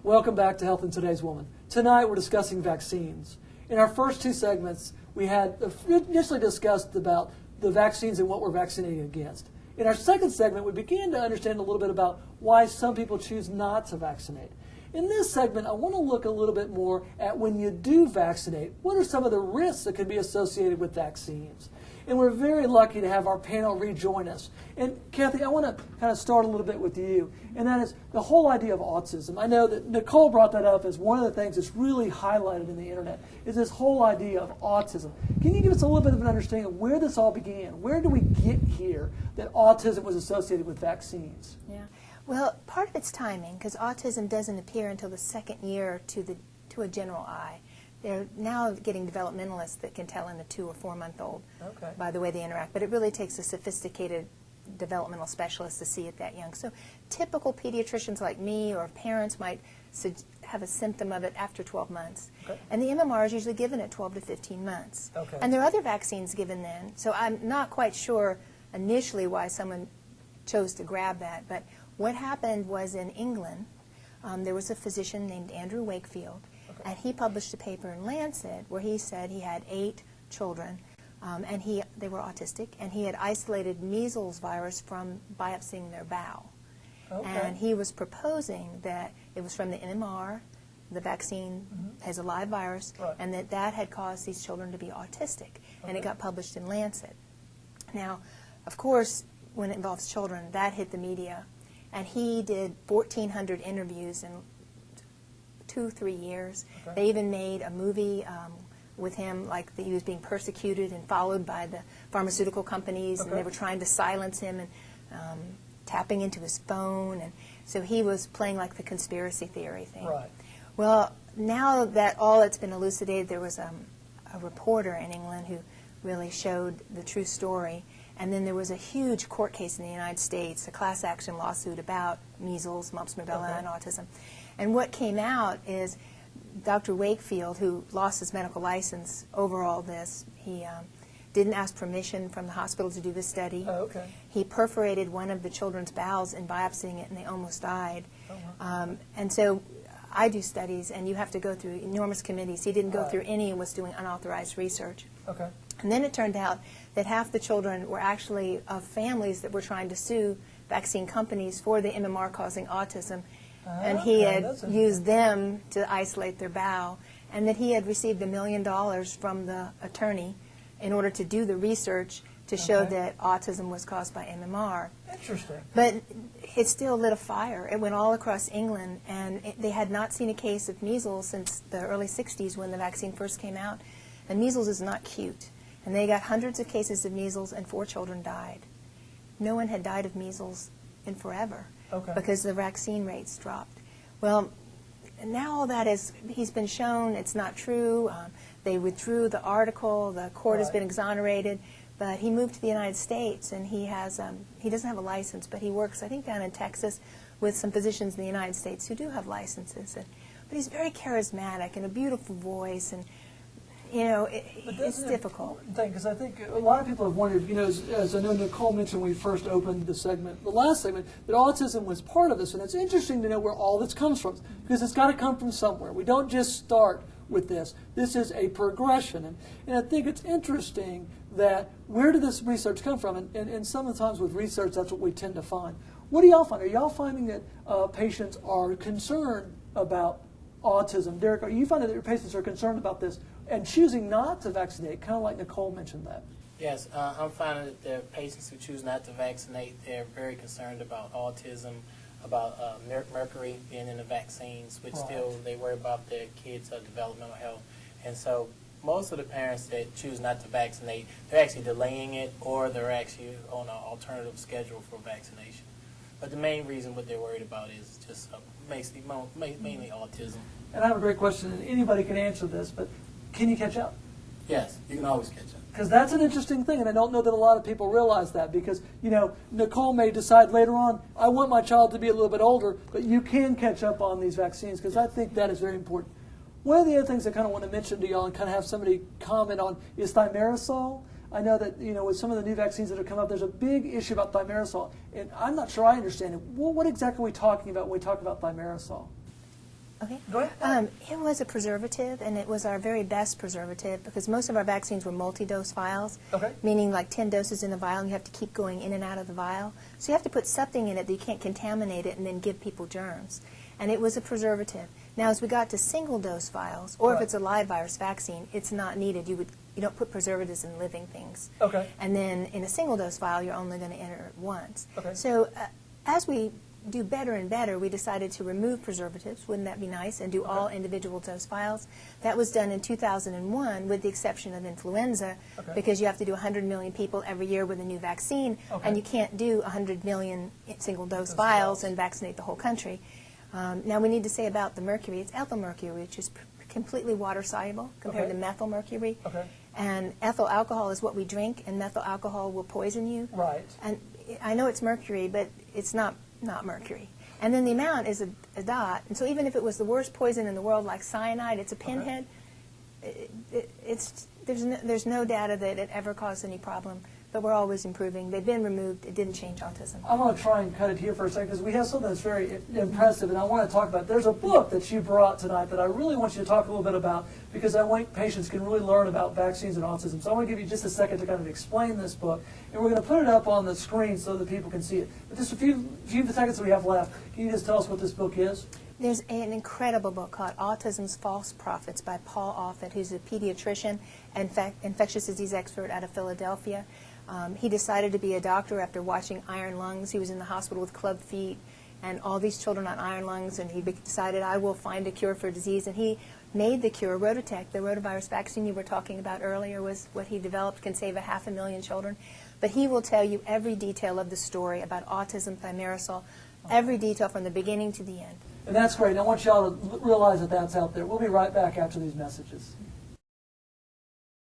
Welcome back to Health in Today's Woman. Tonight we're discussing vaccines. In our first two segments, we had initially discussed about the vaccines and what we're vaccinating against. In our second segment, we began to understand a little bit about why some people choose not to vaccinate. In this segment, I want to look a little bit more at when you do vaccinate, what are some of the risks that can be associated with vaccines? And we're very lucky to have our panel rejoin us. And Kathy, I want to kind of start a little bit with you, and that is the whole idea of autism. I know that Nicole brought that up as one of the things that's really highlighted in the internet, is this whole idea of autism. Can you give us a little bit of an understanding of where this all began? Where do we get here that autism was associated with vaccines? Yeah. Well, part of it's timing, because autism doesn't appear until the second year to a general eye. They're now getting developmentalists that can tell in a 2 or 4 month old by the way they interact. But it really takes a sophisticated developmental specialist to see it that young. So typical pediatricians like me or parents might have a symptom of it after 12 months. Okay. And the MMR is usually given at 12 to 15 months. Okay. And there are other vaccines given then. So I'm not quite sure initially why someone chose to grab that. But what happened was in England, there was a physician named Andrew Wakefield. And he published a paper in Lancet where he said he had 8 children, and they were autistic, and he had isolated measles virus from biopsying their bowel. Okay. And he was proposing that it was from the MMR, the vaccine has a live virus, and that had caused these children to be autistic. And it got published in Lancet. Now, of course, when it involves children, that hit the media. And he did 1,400 interviews in 2-3 years. Okay. They even made a movie with him, like he was being persecuted and followed by the pharmaceutical companies, and they were trying to silence him and tapping into his phone, and so he was playing like the conspiracy theory thing. Right. Well, now that all it's been elucidated, there was a reporter in England who really showed the true story, and then there was a huge court case in the United States, a class action lawsuit about measles, mumps, rubella, and autism. And what came out is Dr. Wakefield, who lost his medical license over all this, he didn't ask permission from the hospital to do the study. Oh, okay. He perforated one of the children's bowels in biopsying it, and they almost died. Oh, wow. And so I do studies, and you have to go through enormous committees. He didn't go through any and was doing unauthorized research. Okay. And then it turned out that half the children were actually of families that were trying to sue vaccine companies for the MMR causing autism. And he had used them to isolate their bowel, and that he had received $1 million from the attorney in order to do the research to show that autism was caused by MMR. Interesting. But it still lit a fire. It went all across England, and they had not seen a case of measles since the early 60s when the vaccine first came out. And measles is not cute. And they got hundreds of cases of measles, and 4 children died. No one had died of measles in forever. Okay. Because the vaccine rates dropped. Well, now all that he's been shown it's not true. They withdrew the article. The court has been exonerated. But he moved to the United States, and he doesn't have a license, but he works, I think, down in Texas with some physicians in the United States who do have licenses. But he's very charismatic and a beautiful voice, and you know, it's difficult. Because I think a lot of people have wondered, you know, as I know Nicole mentioned when we first opened the last segment, that autism was part of this. And it's interesting to know where all this comes from, because it's got to come from somewhere. We don't just start with this. This is a progression. And I think it's interesting that where did this research come from? And sometimes with research, that's what we tend to find. What do y'all find? Are y'all finding that patients are concerned about autism? Derek, are you finding that your patients are concerned about this and choosing not to vaccinate, kind of like Nicole mentioned that? Yes, I'm finding that the patients who choose not to vaccinate, they're very concerned about autism, about mercury being in the vaccines, which still they worry about their kids' developmental health. And so most of the parents that choose not to vaccinate, they're actually delaying it, or they're actually on an alternative schedule for vaccination. But the main reason what they're worried about is just mainly autism. And I have a great question, and anybody can answer this, but can you catch up? Yes, you can always catch up. Because that's an interesting thing, and I don't know that a lot of people realize that, because, you know, Nicole may decide later on, I want my child to be a little bit older, but you can catch up on these vaccines, because I think that is very important. One of the other things I kind of want to mention to y'all and kind of have somebody comment on is thimerosal. I know that, you know, with some of the new vaccines that have come up, there's a big issue about thimerosal, and I'm not sure I understand it. Well, what exactly are we talking about when we talk about thimerosal? Okay. Go ahead. It was a preservative, and it was our very best preservative because most of our vaccines were multi-dose vials, meaning like 10 doses in a vial, and you have to keep going in and out of the vial. So you have to put something in it that you can't contaminate it and then give people germs. And it was a preservative. Now, as we got to single-dose vials, or if it's a live virus vaccine, it's not needed. You don't put preservatives in living things. Okay. And then in a single-dose vial, you're only going to enter it once. Okay. So as we do better and better, we decided to remove preservatives, wouldn't that be nice, and do all individual dose vials. That was done in 2001 with the exception of influenza because you have to do 100 million people every year with a new vaccine, and you can't do 100 million single dose vials and vaccinate the whole country. Now we need to say about the mercury, it's ethyl mercury, which is completely water soluble compared to methyl mercury. And ethyl alcohol is what we drink, and methyl alcohol will poison you. Right. And I know it's mercury, but it's not mercury. And then the amount is a dot. And so even if it was the worst poison in the world, like cyanide, it's a pinhead. There's no data that it ever caused any problem. But we're always improving. They've been removed. It didn't change autism. I'm going to try and cut it here for a second because we have something that's very impressive, and I want to talk about. There's a book that you brought tonight that I really want you to talk a little bit about because I want patients can really learn about vaccines and autism. So I want to give you just a second to kind of explain this book, and we're going to put it up on the screen so that people can see it. But just a few seconds that we have left, can you just tell us what this book is? There's an incredible book called Autism's False Prophets by Paul Offit, who's a pediatrician and infectious disease expert out of Philadelphia. He decided to be a doctor after watching Iron Lungs. He was in the hospital with club feet and all these children on iron lungs, and he decided, I will find a cure for disease. And he made the cure. Rototec, the rotavirus vaccine you were talking about earlier, was what he developed, can save 500,000 children. But he will tell you every detail of the story about autism, thimerosal, every detail from the beginning to the end. And that's great. I want you all to realize that that's out there. We'll be right back after these messages.